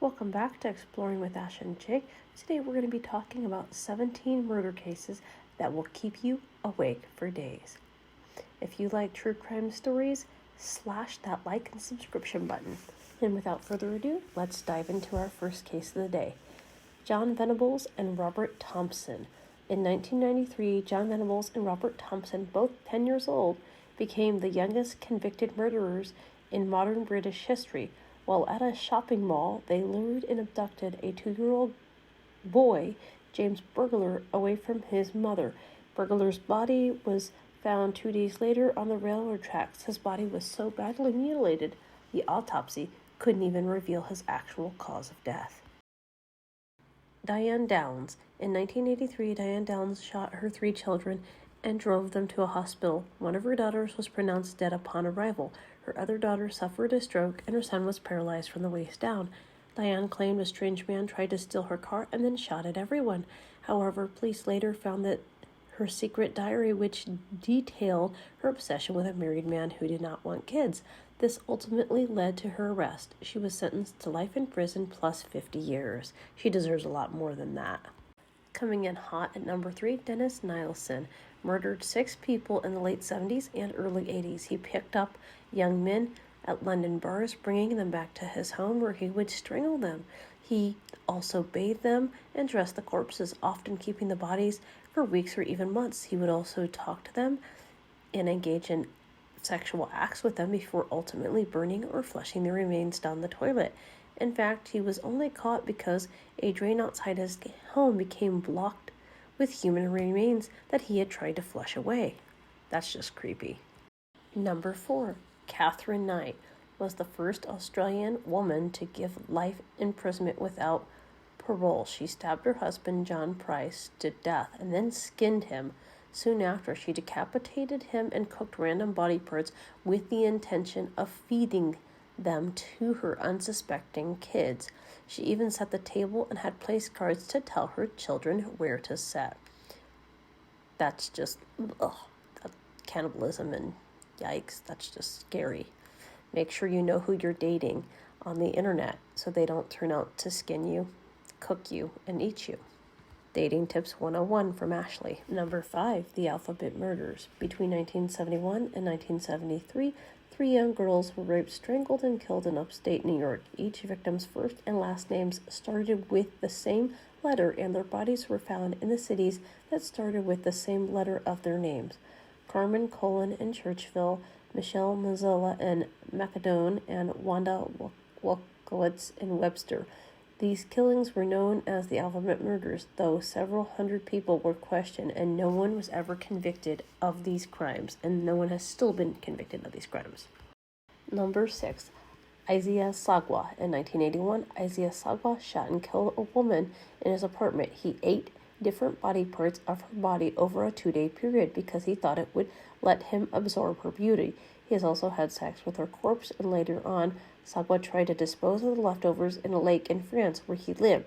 Welcome back to Exploring with Ash and Jake. Today we're going to be talking about 17 murder cases that will keep you awake for days. If you like true crime stories, slash that like and subscription button. And without further ado, let's dive into our first case of the day. John Venables and Robert Thompson. In 1993, John Venables and Robert Thompson, both 10 years old, became the youngest convicted murderers in modern British history. While at a shopping mall, they lured and abducted a 2-year-old boy, James Burglar, away from his mother. Burglar's body was found 2 days later on the railroad tracks. His body was so badly mutilated, the autopsy couldn't even reveal his actual cause of death. Diane Downs. In 1983, Diane Downs shot her 3 children and drove them to a hospital. One of her daughters was pronounced dead upon arrival. Her other daughter suffered a stroke, and her son was paralyzed from the waist down. Diane claimed a strange man tried to steal her car and then shot at everyone. However, police later found that her secret diary, which detailed her obsession with a married man who did not want kids. This ultimately led to her arrest. She was sentenced to life in prison plus 50 years. She deserves a lot more than that. Coming in hot at number 3, Dennis Nielsen murdered 6 people in the late 70s and early 80s. He picked up young men at London bars, bringing them back to his home where he would strangle them. He also bathed them and dressed the corpses, often keeping the bodies for weeks or even months. He would also talk to them and engage in sexual acts with them before ultimately burning or flushing their remains down the toilet. In fact, he was only caught because a drain outside his home became blocked with human remains that he had tried to flush away. That's just creepy. Number 4, Catherine Knight was the first Australian woman to give life imprisonment without parole. She stabbed her husband, John Price, to death and then skinned him. Soon after, she decapitated him and cooked random body parts with the intention of feeding them to her unsuspecting kids. She even set the table and had place cards to tell her children where to sit. That's just, that cannibalism and yikes, that's just scary. Make sure you know who you're dating on the internet so they don't turn out to skin you, cook you, and eat you. Dating Tips 101 from Ashley. Number 5, the Alphabet Murders. Between 1971 and 1973, 3 young girls were raped, strangled, and killed in upstate New York. Each victim's first and last names started with the same letter, and their bodies were found in the cities that started with the same letter of their names. Carmen Cullen in Churchville, Michelle Mazzella in Macedon, and Wanda Wolkowitz in Webster. These killings were known as the Alphabet Murders, though several hundred people were questioned and no one was ever convicted of these crimes, and no one has still been convicted of these crimes. Number 6, Isaiah Sagwa. In 1981, Isaiah Sagwa shot and killed a woman in his apartment. He ate different body parts of her body over a 2-day period because he thought it would let him absorb her beauty. He has also had sex with her corpse, and later on, Sagwa tried to dispose of the leftovers in a lake in France where he lived.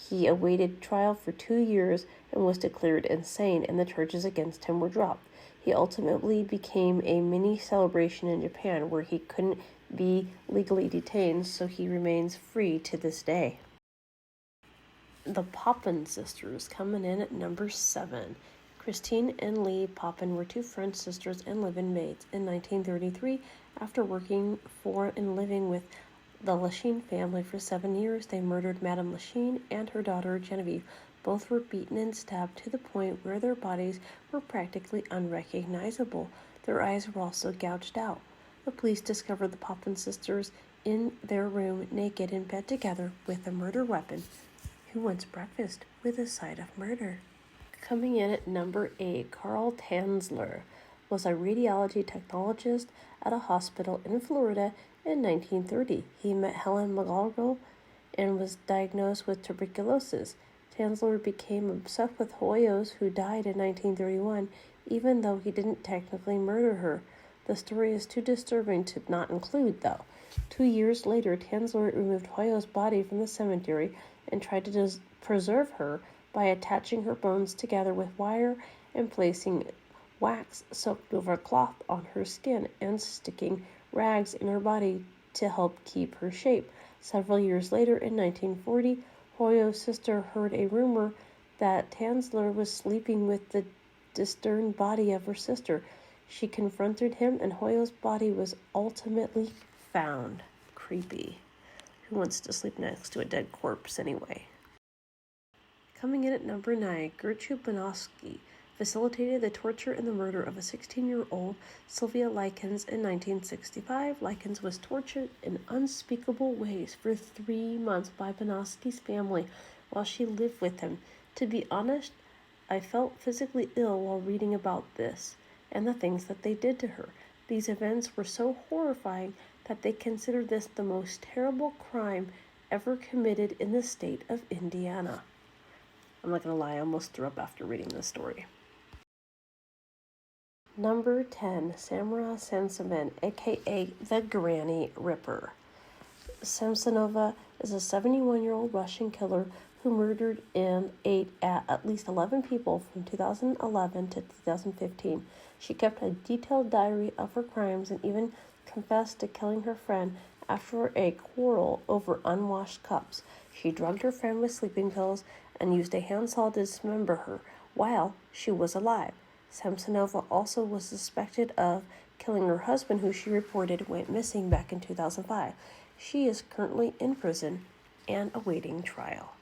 He awaited trial for 2 years and was declared insane, and the charges against him were dropped. He ultimately became a mini celebration in Japan where he couldn't be legally detained, so he remains free to this day. The Poppin sisters coming in at number 7. Christine and Lee Poppin were 2 French sisters and live-in mates. In 1933, after working for and living with the Lachine family for 7 years, they murdered Madame Lachine and her daughter Genevieve. Both were beaten and stabbed to the point where their bodies were practically unrecognizable. Their eyes were also gouged out. The police discovered the Poppin sisters in their room, naked in bed together with a murder weapon. Who wants breakfast with a side of murder? Coming in at number 8, Carl Tanzler was a radiology technologist at a hospital in Florida in 1930. He met Helen McGargle and was diagnosed with tuberculosis. Tanzler became obsessed with Hoyos, who died in 1931, even though he didn't technically murder her. The story is too disturbing to not include, though. 2 years later, Tanzler removed Hoyo's body from the cemetery and tried to preserve her by attaching her bones together with wire and placing wax soaked over a cloth on her skin and sticking rags in her body to help keep her shape. Several years later, in 1940, Hoyo's sister heard a rumor that Tanzler was sleeping with the disturbed body of her sister. She confronted him, and Hoyo's body was ultimately found. Creepy. Who wants to sleep next to a dead corpse anyway? Coming in at number 9, Gertrude Bonoski facilitated the torture and the murder of a 16-year-old Sylvia Likens in 1965. Likens was tortured in unspeakable ways for 3 months by Bonoski's family while she lived with him. To be honest, I felt physically ill while reading about this and the things that they did to her. These events were so horrifying that they considered this the most terrible crime ever committed in the state of Indiana. I'm not going to lie, I almost threw up after reading this story. Number 10, Samara Samsonova, aka the Granny Ripper. Samsonova is a 71-year-old Russian killer who murdered and ate at least 11 people from 2011 to 2015. She kept a detailed diary of her crimes and even confessed to killing her friend after a quarrel over unwashed cups. She drugged her friend with sleeping pills and used a handsaw to dismember her while she was alive. Samsonova also was suspected of killing her husband, who she reported went missing back in 2005. She is currently in prison and awaiting trial.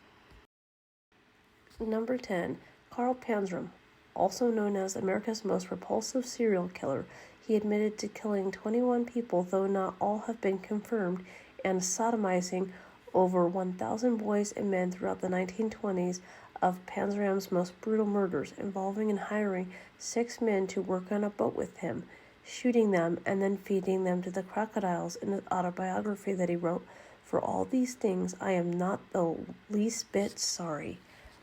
Number 10, Carl Panzram, also known as America's most repulsive serial killer. He admitted to killing 21 people, though not all have been confirmed, and sodomizing over 1,000 boys and men throughout the 1920s. Of Panzram's most brutal murders, involving and hiring 6 men to work on a boat with him, shooting them, and then feeding them to the crocodiles in his autobiography that he wrote. For all these things, I am not the least bit sorry.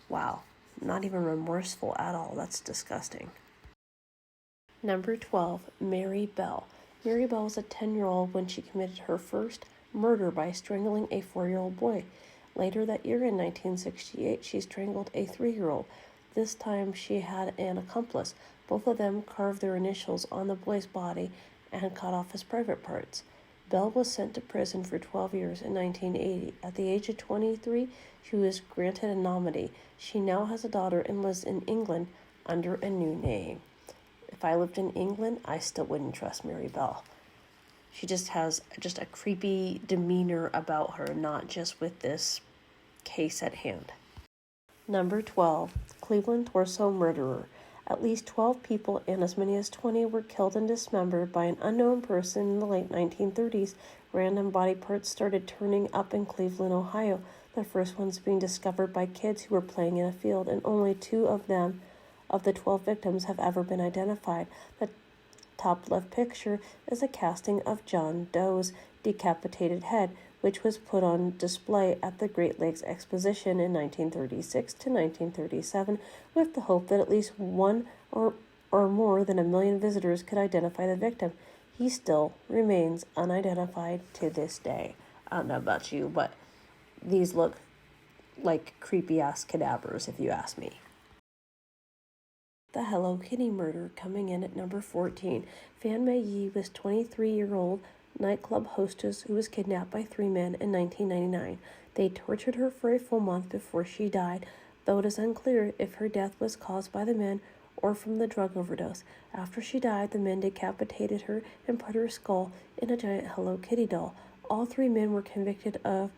Wow, not even remorseful at all. That's disgusting. Number 12, Mary Bell. Mary Bell was a 10-year-old when she committed her first murder by strangling a 4-year-old boy. Later that year, in 1968, she strangled a 3-year-old. This time she had an accomplice. Both of them carved their initials on the boy's body and cut off his private parts. Bell was sent to prison for 12 years in 1980. At the age of 23, she was granted anonymity. She now has a daughter and lives in England under a new name. If I lived in England, I still wouldn't trust Mary Bell. She just has a creepy demeanor about her, not just with this case at hand. Number 12, Cleveland Torso Murderer. At least 12 people and as many as 20 were killed and dismembered by an unknown person in the late 1930s. Random body parts started turning up in Cleveland, Ohio, the first ones being discovered by kids who were playing in a field, and only 2 of the 12 victims have ever been identified. The top left picture is a casting of John Doe's decapitated head, which was put on display at the Great Lakes Exposition in 1936 to 1937, with the hope that at least one or more than 1 million visitors could identify the victim. He still remains unidentified to this day. I don't know about you, but these look like creepy-ass cadavers, if you ask me. The Hello Kitty murder, coming in at number 14. Fan Mei Yi was 23-year-old nightclub hostess who was kidnapped by 3 men in 1999. They tortured her for a full month before she died, though it is unclear if her death was caused by the men or from the drug overdose. After she died, the men decapitated her and put her skull in a giant Hello Kitty doll. All 3 men were convicted of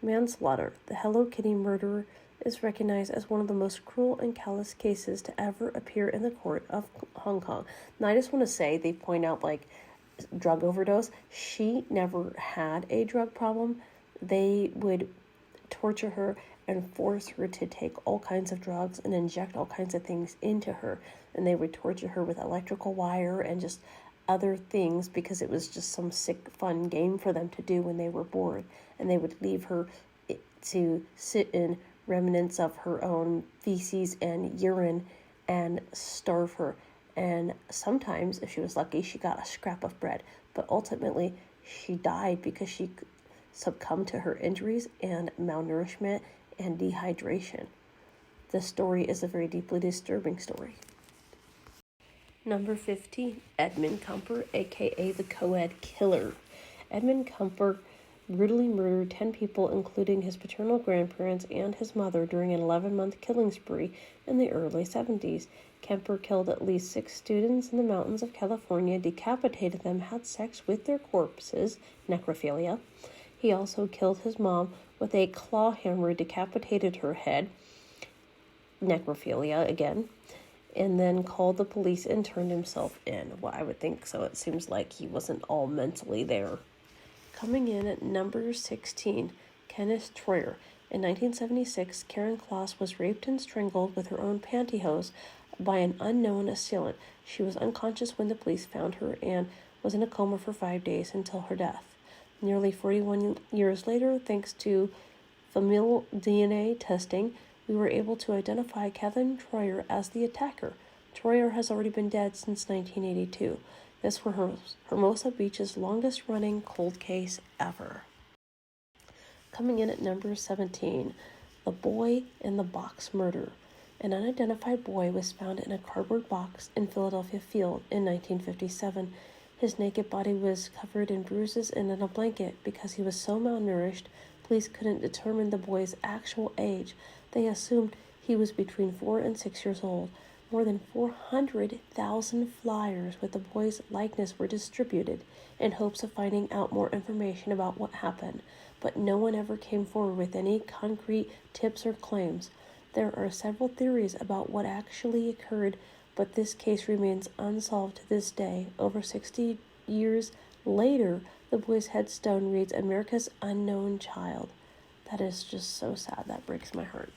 manslaughter. The Hello Kitty murderer is recognized as one of the most cruel and callous cases to ever appear in the court of Hong Kong. Now, I just want to say, they point out, drug overdose. She never had a drug problem. They would torture her and force her to take all kinds of drugs and inject all kinds of things into her. And they would torture her with electrical wire and just other things because it was just some sick, fun game for them to do when they were bored. And they would leave her to sit in remnants of her own feces and urine and starve her. And sometimes, if she was lucky, she got a scrap of bread. But ultimately, she died because she succumbed to her injuries and malnourishment and dehydration. This story is a very deeply disturbing story. Number 15, Edmund Kemper, aka the Co-Ed Killer. Edmund Kemper brutally murdered 10 people, including his paternal grandparents and his mother, during an 11-month killing spree in the early 70s. Kemper killed at least 6 students in the mountains of California, decapitated them, had sex with their corpses, necrophilia. He also killed his mom with a claw hammer, decapitated her head, necrophilia again, and then called the police and turned himself in. Well, I would think so. It seems like he wasn't all mentally there. Coming in at number 16, Kenneth Troyer. In 1976, Karen Kloss was raped and strangled with her own pantyhose by an unknown assailant. She was unconscious when the police found her and was in a coma for 5 days until her death. Nearly 41 years later, thanks to familial DNA testing, we were able to identify Kevin Troyer as the attacker. Troyer has already been dead since 1982. This was Hermosa Beach's longest-running cold case ever. Coming in at number 17, the boy in the box murder. An unidentified boy was found in a cardboard box in Philadelphia Field in 1957. His naked body was covered in bruises and in a blanket. Because he was so malnourished, police couldn't determine the boy's actual age. They assumed he was between 4 and 6 years old. More than 400,000 flyers with the boy's likeness were distributed in hopes of finding out more information about what happened, but no one ever came forward with any concrete tips or claims. There are several theories about what actually occurred, but this case remains unsolved to this day. Over 60 years later, the boy's headstone reads, "America's Unknown Child." That is just so sad. That breaks my heart.